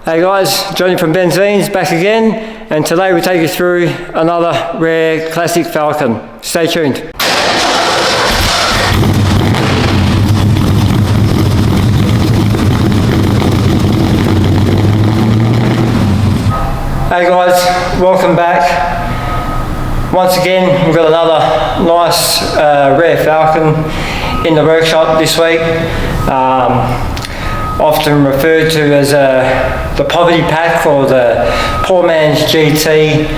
Hey guys, Johnny from Benzine's back again, and today we take you through another rare classic Falcon. Stay tuned. Hey guys, welcome back. Once again, we've got another nice rare Falcon in the workshop this week. Often referred to as the poverty pack or the poor man's GT.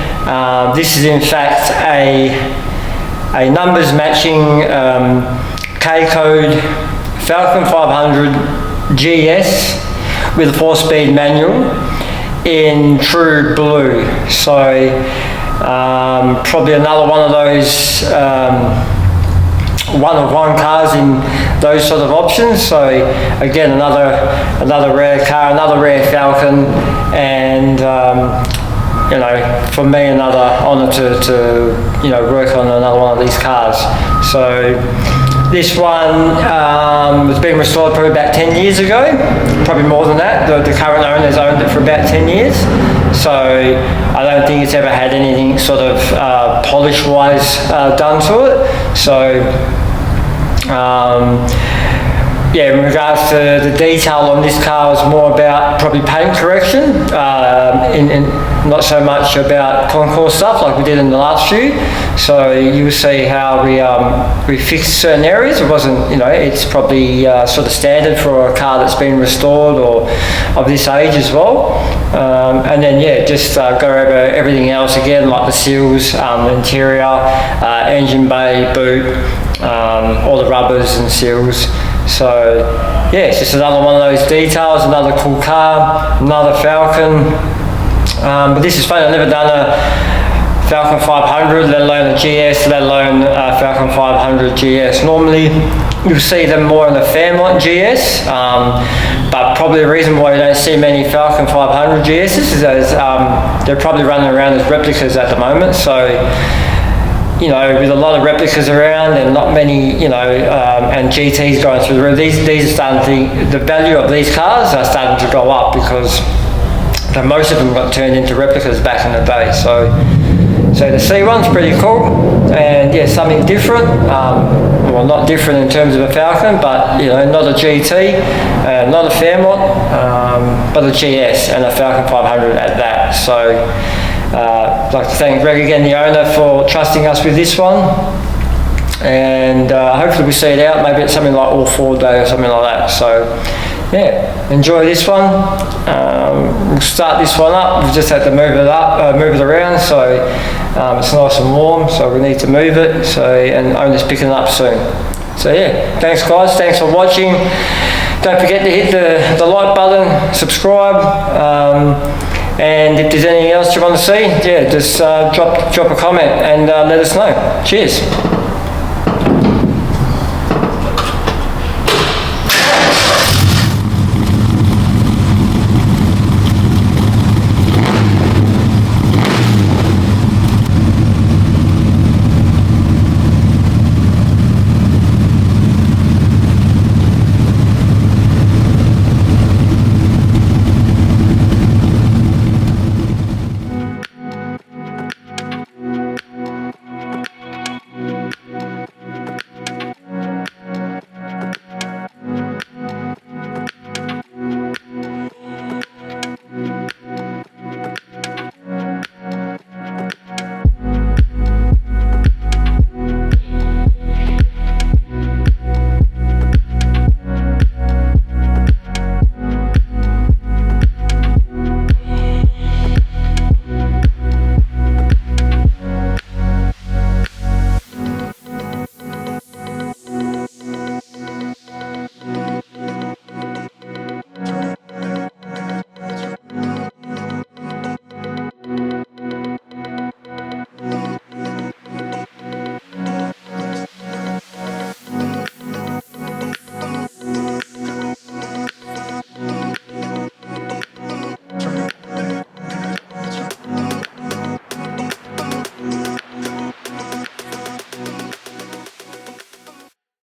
This is in fact a numbers matching K-Code Falcon 500 GS with a 4-speed manual in true blue. So probably another one of those one-of-one cars in those sort of options. So again, another rare car, another rare Falcon, and you know, for me, another honour to you know, work on another one of these cars. So this one was being restored probably about 10 years ago, probably more than that. The current owners owned it for about 10 years. So I don't think it's ever had anything sort of polish-wise done to it. So yeah, in regards to the detail on this car, was more about probably paint correction, not so much about concourse stuff like we did in the last few. So you'll see how we fixed certain areas. It wasn't, you know, it's probably sort of standard for a car that's been restored or of this age as well. And then yeah, just go over everything else again, like the seals, interior, engine bay, boot, all the rubbers and seals. So yeah, it's just another one of those details, another cool car, another Falcon. But this is funny, I've never done a Falcon 500, let alone a GS, let alone a Falcon 500 GS. Normally you'll see them more in the Fairmont GS, but probably the reason why you don't see many Falcon 500 GSs is as they're probably running around as replicas at the moment. So you know, with a lot of replicas around and not many, you know, and GTs going through the roof, these are starting to, the value of these cars are starting to go up because most of them got turned into replicas back in the day. So the C1's pretty cool, and yeah, something different. Well, not different in terms of a Falcon, but you know, not a GT, not a Fairmont, but a GS and a Falcon 500 at that. So I'd like to thank Greg again, the owner, for trusting us with this one, and hopefully we see it out maybe at something like All 4 Day or something like that. So yeah, enjoy this one. We'll start this one up. We've just had to move it around, so it's nice and warm, so we need to move it. So, and owner's picking it up soon. So yeah, thanks guys, thanks for watching. Don't forget to hit the like button, subscribe, and if there's anything else you want to see, yeah, just drop a comment and let us know. Cheers.